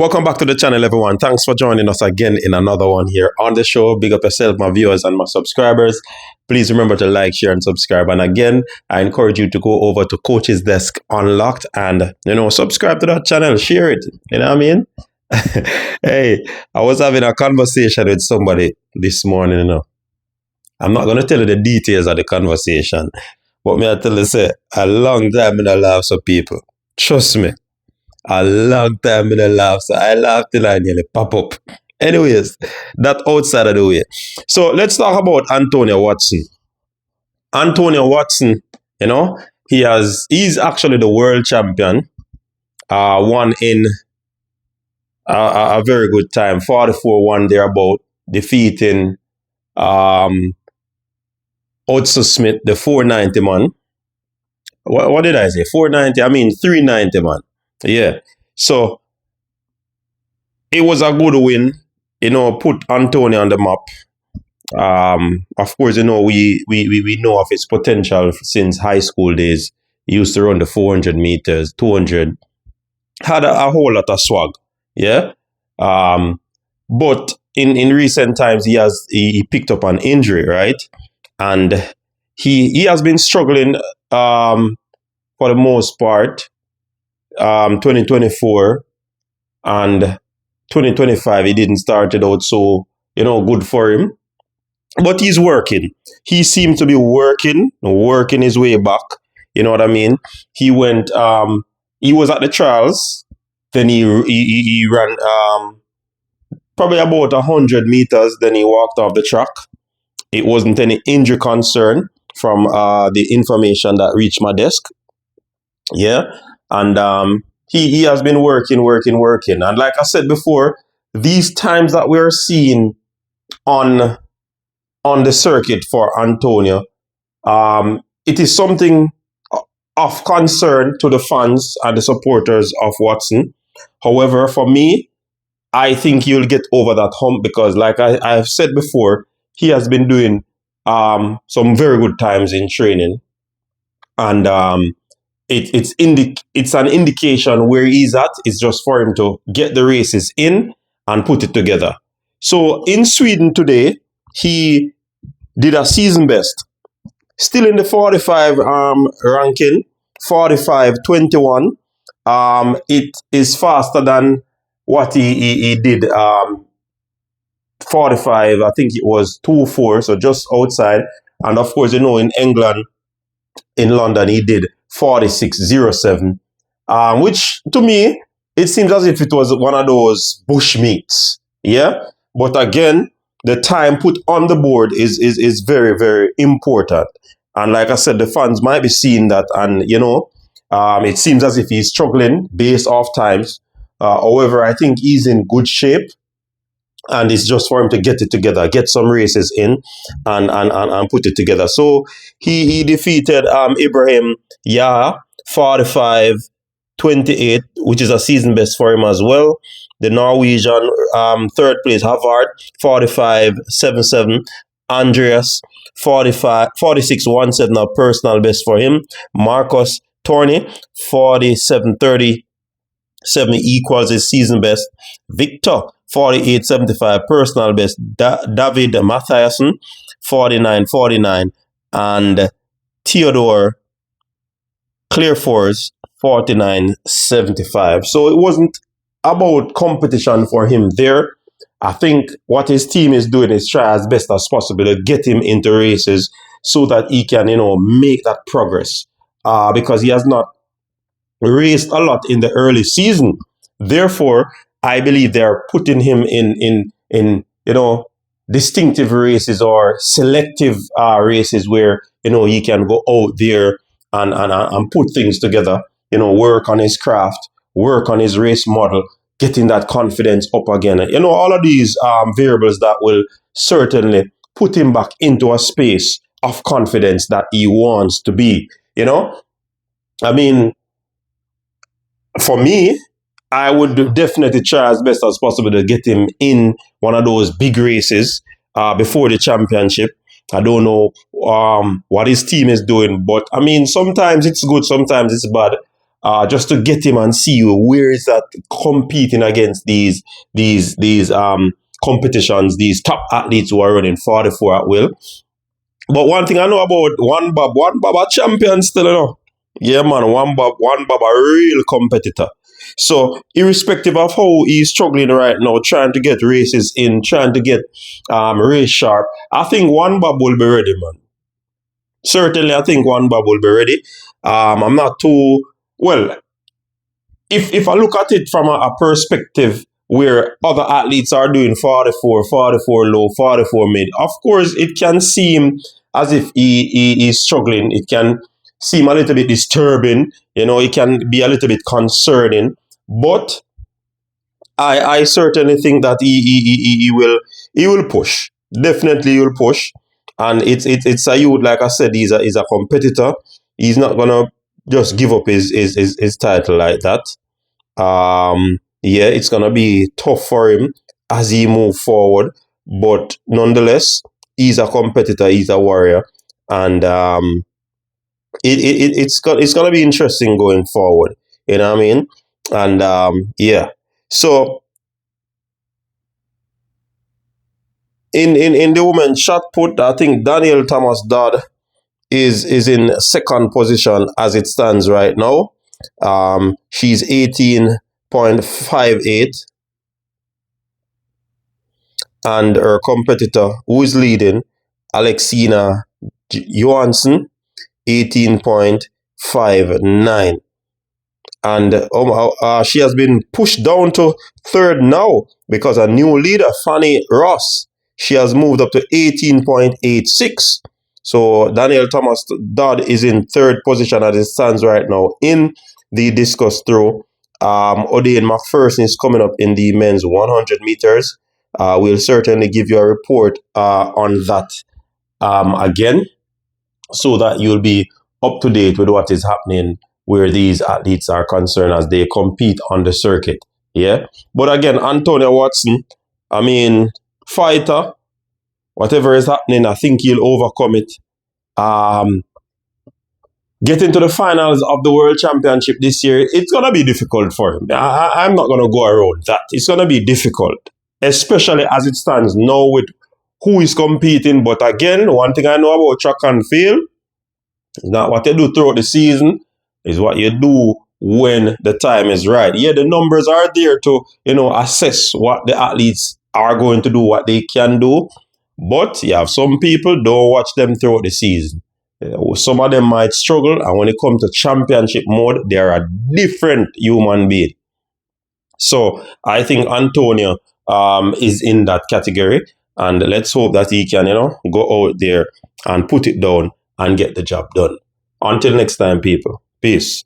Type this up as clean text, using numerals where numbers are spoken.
Welcome back to the channel, everyone. Thanks for joining us again in another one here on the show. Big up yourself, my viewers and my subscribers. Please remember to like, share, and subscribe. And again, I encourage you to go over to Coach's Desk Unlocked and, subscribe to that channel. Share it. You know what I mean? Hey, I was having a conversation with somebody this morning, I'm not going to tell you the details of the conversation, but me I tell you, say, a long time in the lives of people. Trust me. A long time in I laugh, so I laugh till I nearly pop up. Anyways, that outside of the way. So let's talk about Antonio Watson. Antonio Watson, he's actually the world champion. Won in a very good time, 44-1 thereabout, defeating Hudson Smith, the 490 man. What did I say? 490? I mean 390 man. Yeah. So it was a good win, put Antonio on the map. Of course, we know of his potential since high school days. He used to run the 400 meters, 200. Had a whole lot of swag. Yeah. But in recent times, he picked up an injury, right? And he has been struggling for the most part. 2024 and 2025 he didn't start it out so good for him, but he's working. He seemed to be working his way back. You know what I mean? He went he was at the trials, then he ran probably about 100 meters, then he walked off the track. It wasn't any injury concern from the information that reached my desk. Yeah. And he has been working. And like I said before, these times that we're seeing on the circuit for Antonio, it is something of concern to the fans and the supporters of Watson. However, for me, I think you'll get over that hump because, like I've said before, he has been doing some very good times in training. And it's an indication where he's at. It's just for him to get the races in and put it together. So in Sweden today, he did a season best. Still in the 45 ranking, 45.21. It is faster than what he did 45, I think it was 2.4, so just outside. And of course, in England, in London, he did 46.07, which to me, it seems as if it was one of those bush meets. Yeah. But again, the time put on the board is very, very important. And like I said, the fans might be seeing that. And, it seems as if he's struggling based off times. However, I think he's in good shape. And it's just for him to get it together, get some races in and put it together. So he defeated Ibrahim Yah 45.28, which is a season best for him as well. The Norwegian third place, Havard, 45.77. Andreas, 46.17, a personal best for him. Marcus Torney, 47.30. 7 equals his season best. Victor, 48.75 personal best. David Mathiasen, 49.49. And Theodore Clearforce, 49.75. So it wasn't about competition for him there. I think what his team is doing is try as best as possible to get him into races so that he can, make that progress. Because he has not raced a lot in the early season. Therefore, I believe they're putting him in distinctive races or selective races where, he can go out there and put things together, work on his craft, work on his race model, getting that confidence up again. All of these variables that will certainly put him back into a space of confidence that he wants to be, I mean, for me, I would definitely try as best as possible to get him in one of those big races before the championship. I don't know what his team is doing, but I mean, sometimes it's good, sometimes it's bad. just to get him and see where is that competing against these competitions, these top athletes who are running 44 at will. But one thing I know about One Bob a champion still, you know. Yeah, man, One Bob a real competitor. So, irrespective of how he's struggling right now, trying to get races in, trying to get race sharp, I think One Bob will be ready, man. Certainly, I think One Bob will be ready. I'm not too well. If I look at it from a perspective where other athletes are doing 44, 44 low, 44 mid, of course, it can seem as if he is struggling. It can seem a little bit disturbing. You know, it can be a little bit concerning. But I certainly think that he will push. Definitely, he will push. And it's a youth, like I said, he's a competitor. He's not gonna just give up his title like that. Yeah, it's gonna be tough for him as he move forward, but nonetheless, he's a competitor, he's a warrior, and it's gonna be interesting going forward. You know what I mean? And yeah, so in the women's shot put, I think Daniel Thomas Dodd is in second position as it stands right now. She's 18.58, and her competitor, who is leading, Alexina Johansson, 18.59. And she has been pushed down to third now because a new leader, Fanny Ross, she has moved up to 18.86. So Daniel Thomas Dodd is in third position as it stands right now in the discus throw. Odean McPherson is coming up in the men's 100 meters. We'll certainly give you a report on that again, so that you'll be up to date with what is happening where these athletes are concerned as they compete on the circuit. Yeah. But again, Antonio Watson, I mean, fighter, whatever is happening, I think he'll overcome it. Getting to the finals of the World Championship this year, it's going to be difficult for him. I'm not going to go around that. It's going to be difficult, especially as it stands now with who is competing. But again, one thing I know about track and field is not what you do throughout the season, is what you do when the time is right. Yeah, the numbers are there to, assess what the athletes are going to do, what they can do. But you have some people don't watch them throughout the season. Some of them might struggle, and when it comes to championship mode, they are a different human being. So I think Antonio is in that category, and let's hope that he can, go out there and put it down and get the job done. Until next time, people. Peace.